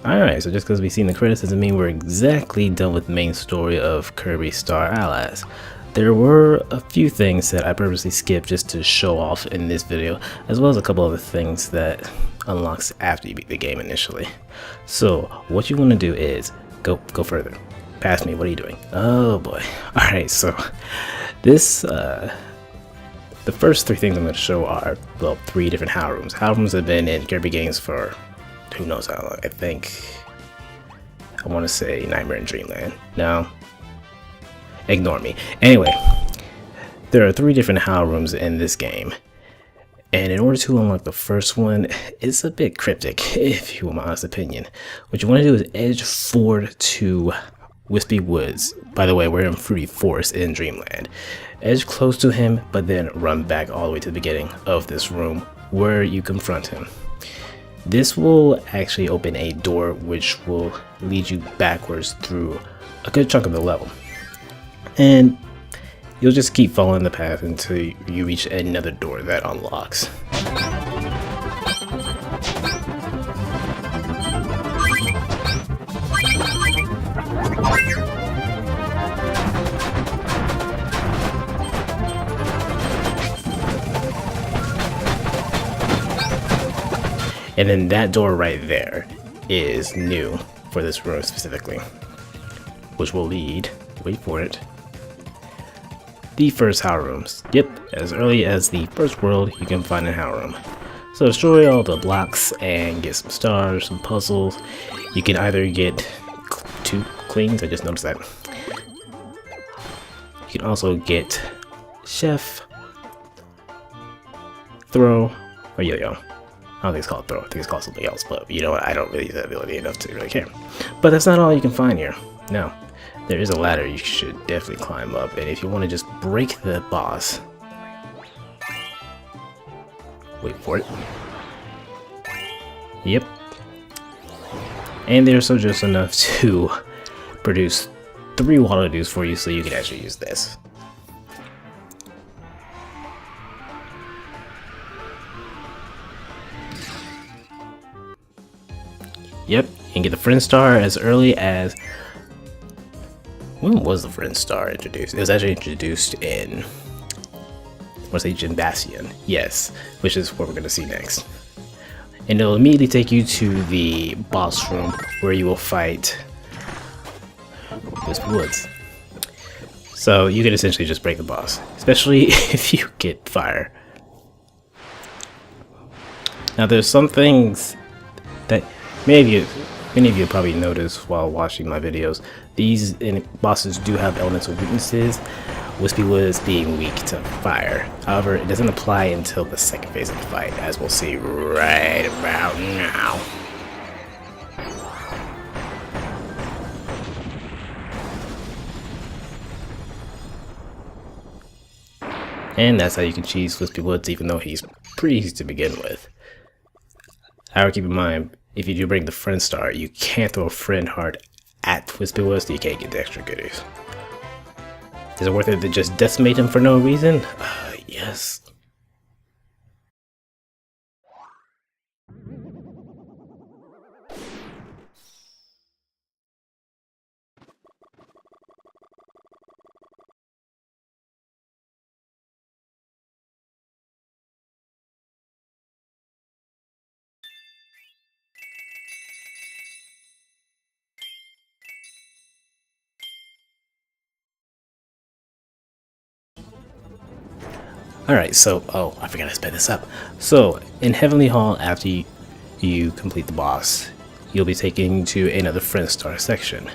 Alright, so just because we've seen the credits doesn't mean we're exactly done with the main story of Kirby Star Allies. There were a few things that I purposely skipped just to show off in this video, as well as a couple other things that unlocks after you beat the game initially. So what you want to do is go further. Past me, what are you doing? Oh boy. Alright, so this the first three things I'm going to show are, well, three different HAL rooms. HAL rooms have been in Kirby games for who knows how long. I want to say Nightmare in Dreamland. No, ignore me. Anyway, there are three different HAL rooms in this game, and in order to unlock the first one, it's a bit cryptic, if you want my honest opinion. What you want to do is edge forward to Wispy Woods. By the way, we're in Fruity Forest in Dreamland. Edge close to him, but then run back all the way to the beginning of this room where you confront him. This will actually open a door which will lead you backwards through a good chunk of the level. And you'll just keep following the path until you reach another door that unlocks. And then that door right there is new for this room specifically, which will lead, wait for it, the first HAL rooms. Yep, as early as the first world you can find a HAL room. So destroy all the blocks and get some stars, some puzzles. You can either get 2 cleans, I just noticed that. You can also get Chef, Throw, or Yo-Yo. I don't think it's called Throw, I think it's called something else, but you know what, I don't really use that ability enough to really care. But that's not all you can find here. No, there is a ladder you should definitely climb up, and if you want to just break the boss, wait for it. Yep. And they're so just enough to produce 3 water dews for you so you can actually use this. Yep, you can get the Friend Star as early as... When was the Friend Star introduced? It was actually introduced in... I want to say Jambandra, yes, which is what we're going to see next. And it'll immediately take you to the boss room where you will fight Wispy Woods. So you can essentially just break the boss, especially if you get fire. Now there's some things that many of you probably noticed while watching my videos. These bosses do have elemental weaknesses, Wispy Woods being weak to fire. However, it doesn't apply until the second phase of the fight, as we'll see right about now. And that's how you can cheese Wispy Woods, even though he's pretty easy to begin with. However, keep in mind, if you do bring the Friend Star, you can't throw a Friend Heart at Wispy Woods, so you can't get the extra goodies. Is it worth it to just decimate him for no reason? Yes. Alright, so, oh, I forgot to sped this up. So, in Heavenly Hall, after you complete the boss, you'll be taken to another Friend Star section.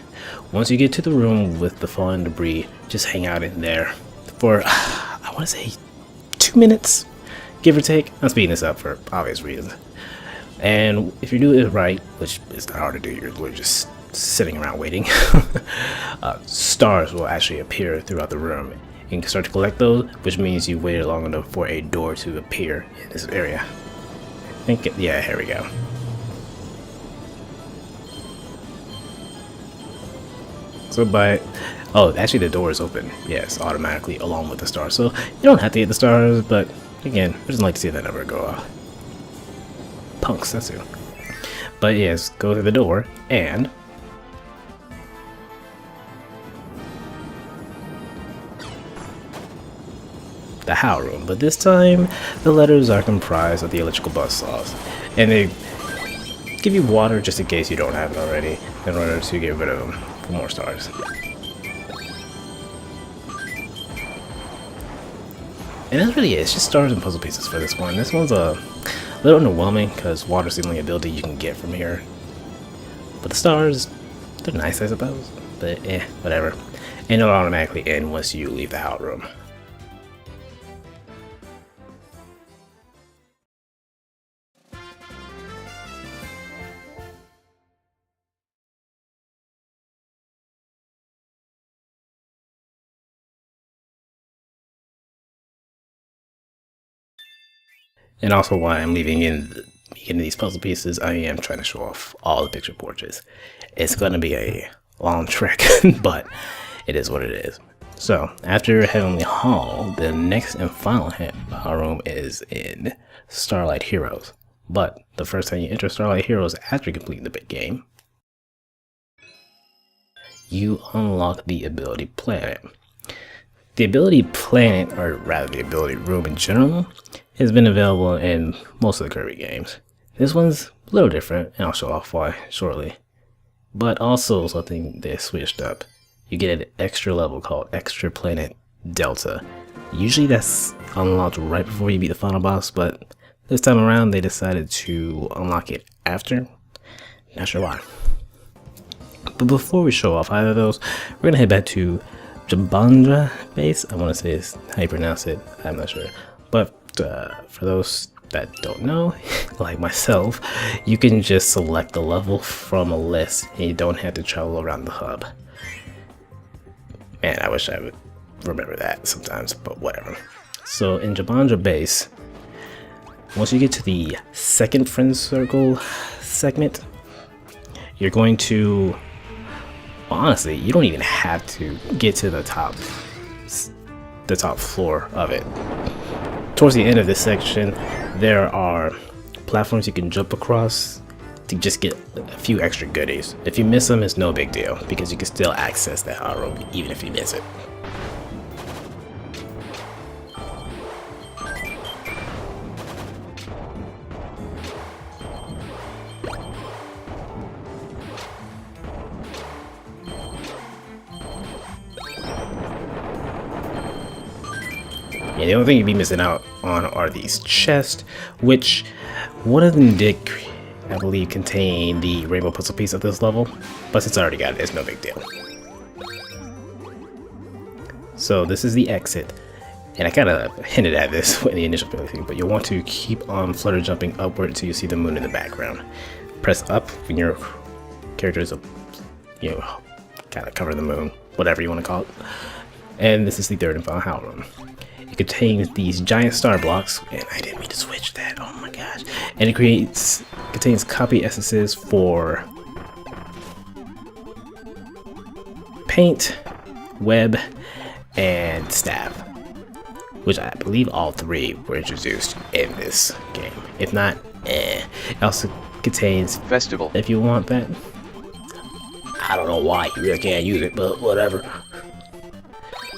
Once you get to the room with the fallen debris, just hang out in there for, I want to say, 2 minutes, give or take. I'm speeding this up for obvious reasons. And if you do it right, which is not hard to do, you're just sitting around waiting, stars will actually appear throughout the room. You can start to collect those, which means you waited long enough for a door to appear in this area. I think, yeah, here we go. So oh, actually the door is open, yes, automatically along with the star. So you don't have to get the stars, but again, I just like to see that number go off. Punks, that's who. But yes, go through the door and the HAL room, but this time the letters are comprised of the electrical buzzsaws, and they give you water just in case you don't have it already in order to get rid of them for more stars. And that's really it. It's just stars and puzzle pieces for this one. This one's a little underwhelming because water's the only ability you can get from here, but the stars, they're nice, I suppose, but whatever. And it'll automatically end once you leave the HAL room. And also, why I'm leaving in the beginning of these puzzle pieces, I am trying to show off all the picture portraits. It's going to be a long trek, but it is what it is. So, after Heavenly Hall, the next and final HAL room is in Starlight Heroes. But the first time you enter Starlight Heroes after completing the big game, you unlock the ability planet. The ability planet, or rather the ability room in general, has been available in most of the Kirby games. This one's a little different, and I'll show off why shortly. But also something they switched up. You get an extra level called Extra Planet Delta. Usually that's unlocked right before you beat the final boss, but this time around they decided to unlock it after. Not sure why. But before we show off either of those, we're gonna head back to Jambandra base. I want to say is how you pronounce it. I'm not sure. But for those that don't know, like myself, you can just select the level from a list and you don't have to travel around the hub. Man, I wish I would remember that sometimes, but whatever. So in Jambandra base, once you get to the second friend circle segment, you're going to, well, honestly, you don't even have to get to the top floor of it. Towards the end of this section, there are platforms you can jump across to just get a few extra goodies. If you miss them, it's no big deal because you can still access that HAL room even if you miss it. Yeah, the only thing you'd be missing out on are these chests, which one of them did, I believe, contain the rainbow puzzle piece of this level, but since I already got it, it's no big deal. So this is the exit, and I kind of hinted at this in the initial playthrough, but you'll want to keep on flutter jumping upward until you see the moon in the background. Press up when your character is, kind of cover the moon, whatever you want to call it. And this is the third and final HAL room. It contains these giant star blocks, and I didn't mean to switch that, oh my gosh. And it contains copy essences for paint, web, and staff, which I believe all three were introduced in this game. If not, It also contains Festival. If you want that. I don't know why you really can't use it, but whatever.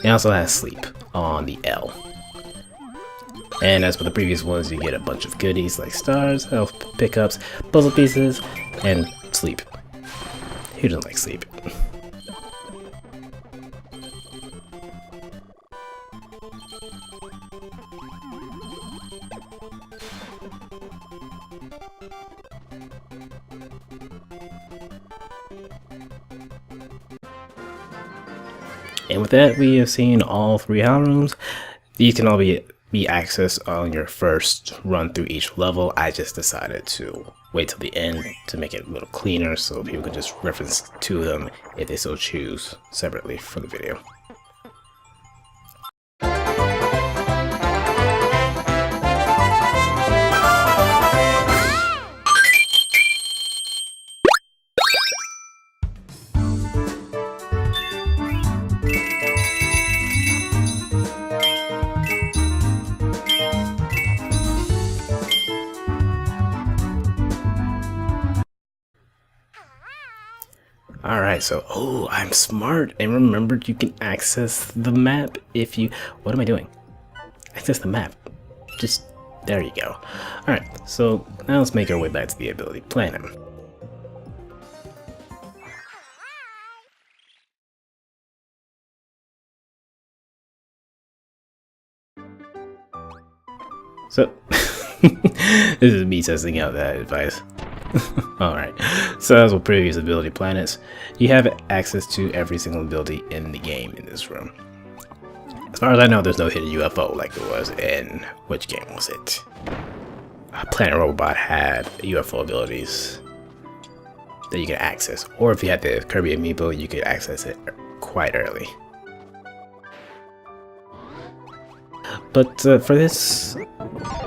It also has sleep on the L. And as for the previous ones, you get a bunch of goodies like stars, health pickups, puzzle pieces, and sleep. Who doesn't like sleep? And with that, we have seen all three HAL rooms. These can all be accessed on your first run through each level. I just decided to wait till the end to make it a little cleaner so people can just reference to them if they so choose separately for the video. Alright, so, oh, I'm smart and remembered you can access the map if you, what am I doing? Access the map. Just, there you go. Alright, so now let's make our way back to the ability planet. So, this is me testing out that advice. Alright, so as with previous ability planets, you have access to every single ability in the game in this room. As far as I know, there's no hidden UFO like there was in, which game was it? Planet Robot had UFO abilities that you could access, or if you had the Kirby amiibo, you could access it quite early. But for this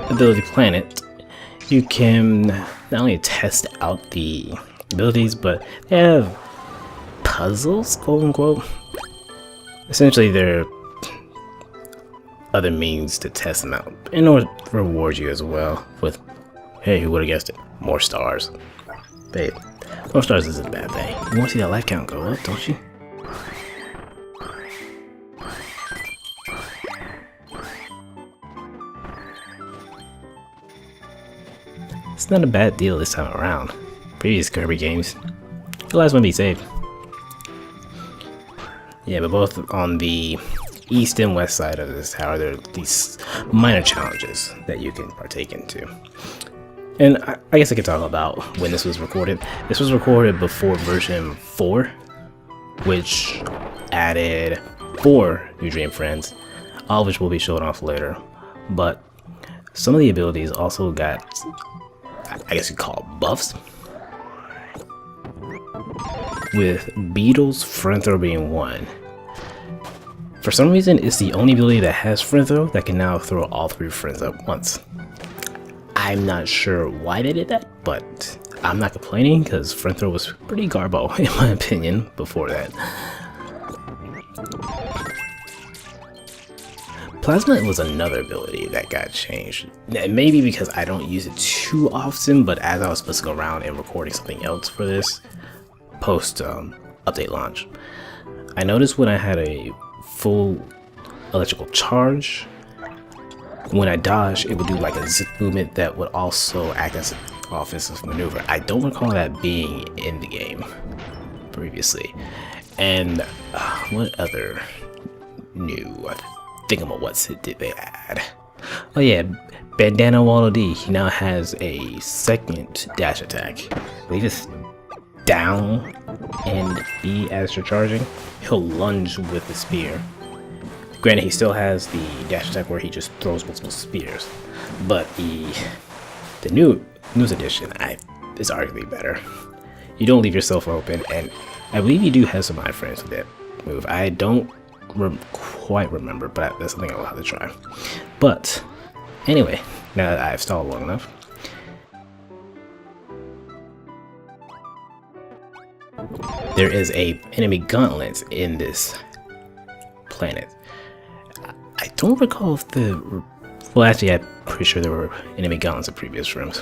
ability planet, you can not only test out the abilities, but they have puzzles, quote unquote. Essentially, they're other means to test them out in order to reward you as well with, hey, who would have guessed it, more stars. Babe, more stars isn't a bad thing. You want to see that life count go up, don't you? It's not a bad deal this time around. Previous Kirby games, the last one be saved. Yeah, but both on the east and west side of this tower, there are these minor challenges that you can partake into. And I guess I could talk about when this was recorded. This was recorded before version 4, which added 4 new Dream Friends, all of which will be shown off later. But some of the abilities also got, I guess you'd call it buffs, with Beetle's Friend Throw being one. For some reason, it's the only ability that has Friend Throw that can now throw all 3 friends at once. I'm not sure why they did that, but I'm not complaining because Friend Throw was pretty garbo in my opinion before that. Plasma was another ability that got changed. Maybe because I don't use it too often, but as I was fussing around and recording something else for this post update launch, I noticed when I had a full electrical charge, when I dodged, it would do like a zip movement that would also act as an offensive maneuver. I don't recall that being in the game previously. And what other new thingamawhat's did they add? Oh yeah, Bandana Waddle Dee. He now has a second dash attack. They just down and B as you're charging. He'll lunge with the spear. Granted, he still has the dash attack where he just throws multiple spears, but the newest edition is arguably better. You don't leave yourself open, and I believe you do have some iframes with that move. I don't quite remember, but that's something I'll have to try. But anyway, now that I've stalled long enough, there is a enemy gauntlet in this planet. I don't recall if well, actually, I'm pretty sure there were enemy gauntlets in previous rooms.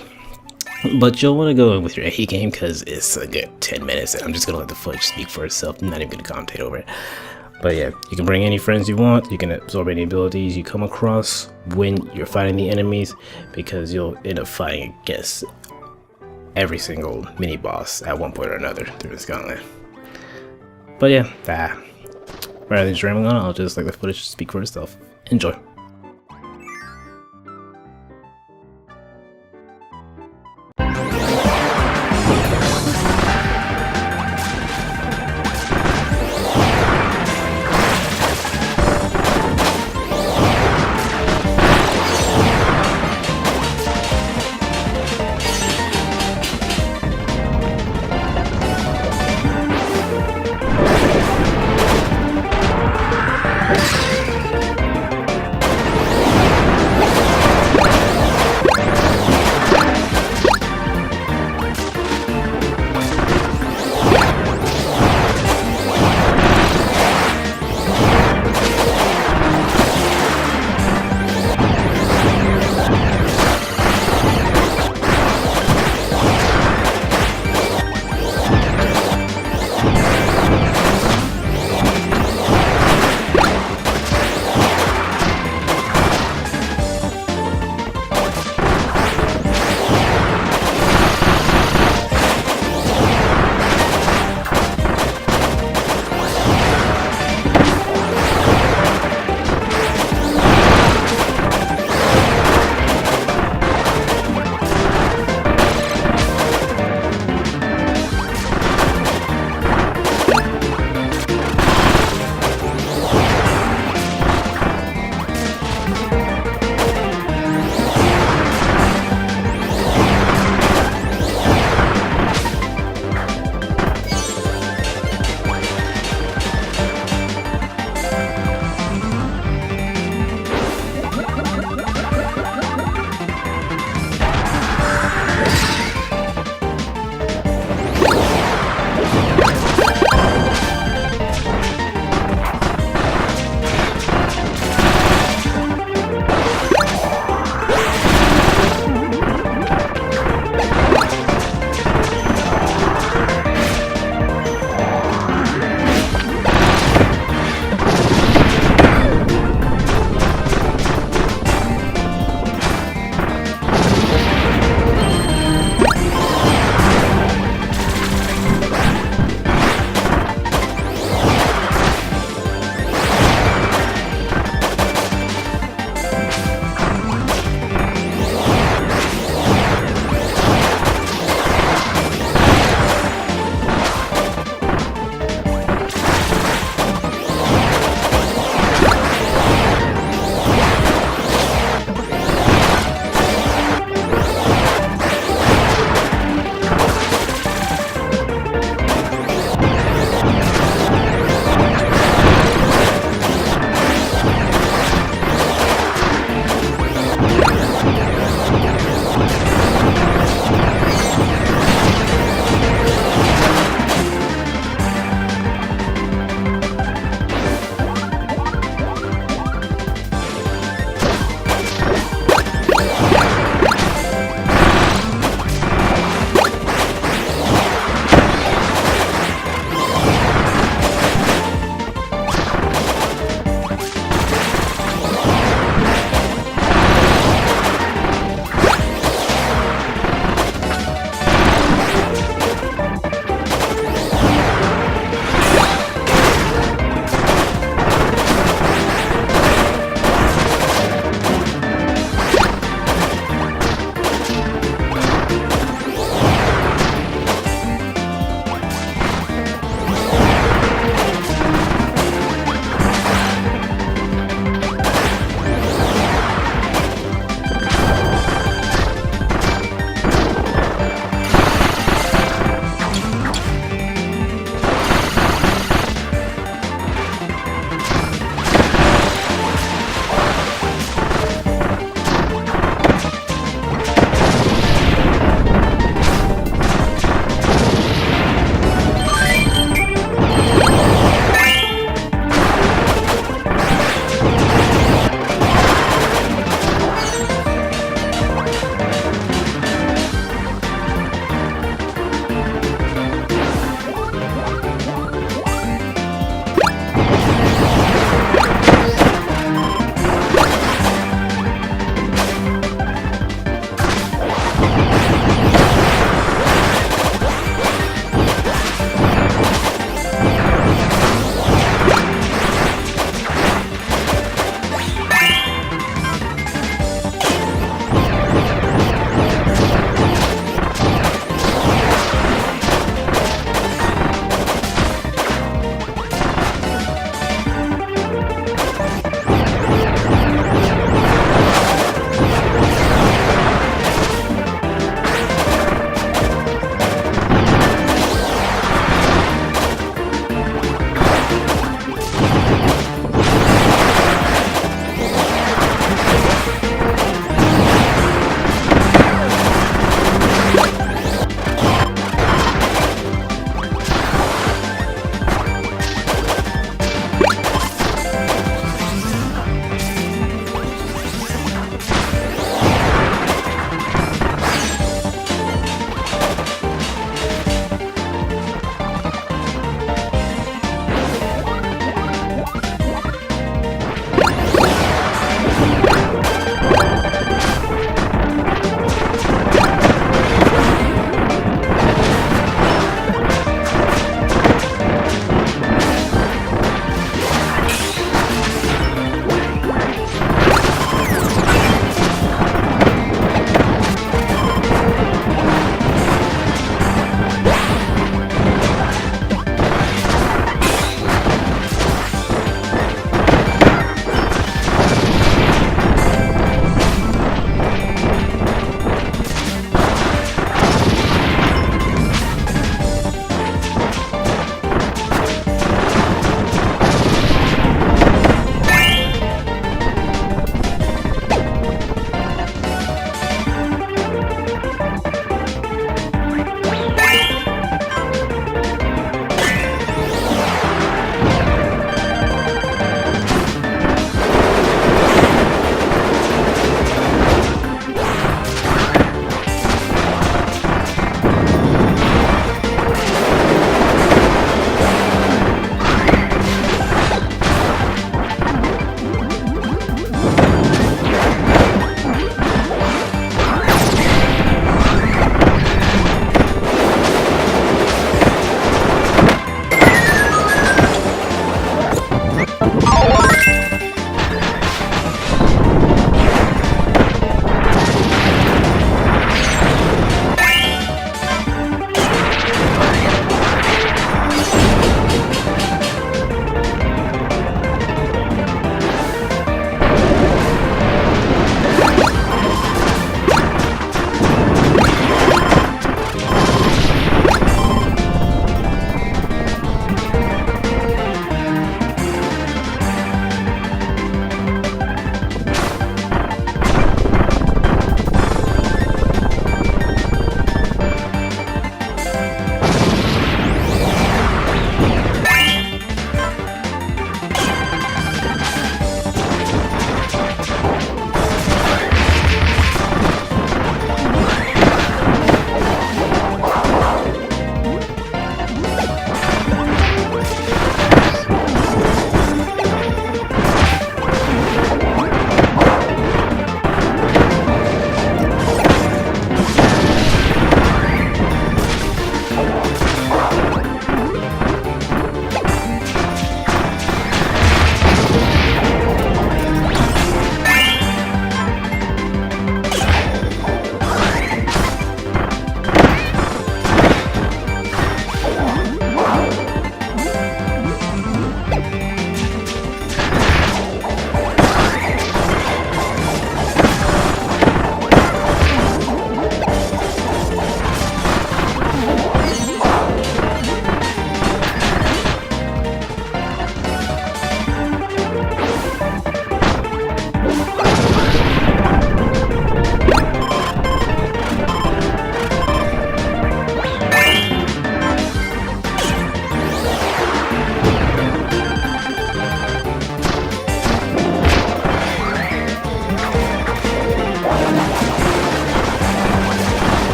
But you'll want to go in with your A game because it's a good 10 minutes, and I'm just gonna let the footage speak for itself. I'm not even gonna commentate over it. But yeah, you can bring any friends you want. You can absorb any abilities you come across when you're fighting the enemies, because you'll end up fighting against every single mini boss at one point or another through this gauntlet. But yeah, rather than just rambling on, I'll just let the footage speak for itself. Enjoy.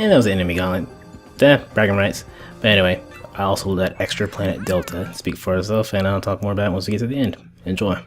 And that was the enemy gauntlet. Bragging rights. But anyway, I also let extra planet Delta speak for itself, and I'll talk more about it once we get to the end. Enjoy.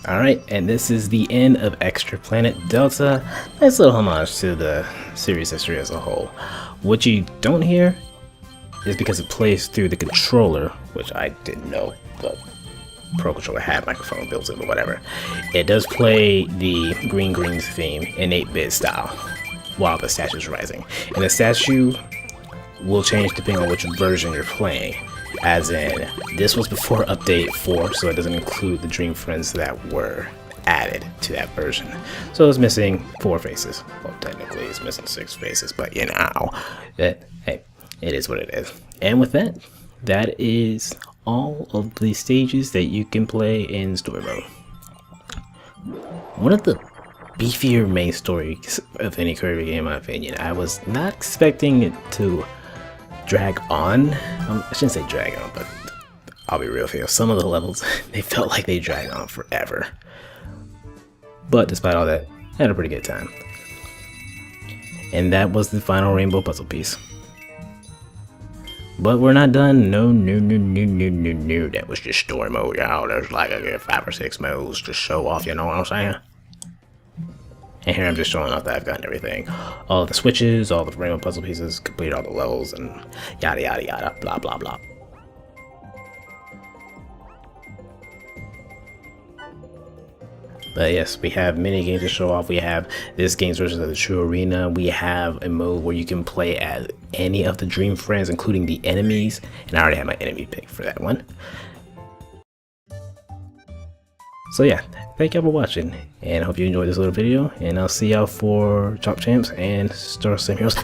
Alright, and this is the end of Extra Planet Delta. Nice little homage to the series history as a whole. What you don't hear is because it plays through the controller, which I didn't know the Pro Controller had microphone built in, but whatever. It does play the Green Greens theme in 8-bit style while the statue is rising. And the statue will change depending on which version you're playing. As in, this was before update 4, so it doesn't include the Dream Friends that were added to that version. So it's missing 4 faces. Well, technically it's missing 6 faces, but you know, hey, it is what it is. And with that, that is all of the stages that you can play in story mode. One of the beefier main stories of any Kirby game, in my opinion. I was not expecting it to drag on. I shouldn't say drag on, but I'll be real with you. Some of the levels, they felt like they dragged on forever. But despite all that, I had a pretty good time. And that was the final rainbow puzzle piece. But we're not done. No. That was just story mode, y'all. There's like a 5 or 6 modes to show off, you know what I'm saying? And here I'm just showing off that I've gotten everything. All the switches, all the rainbow puzzle pieces, completed all the levels, and yada yada yada, blah blah blah. But yes, we have mini games to show off. We have this game's version of the True Arena. We have a mode where you can play as any of the Dream Friends, including the enemies. And I already have my enemy pick for that one. So yeah, thank y'all for watching, and I hope you enjoyed this little video. And I'll see y'all for Chalk Champs and Star Sim Heroes.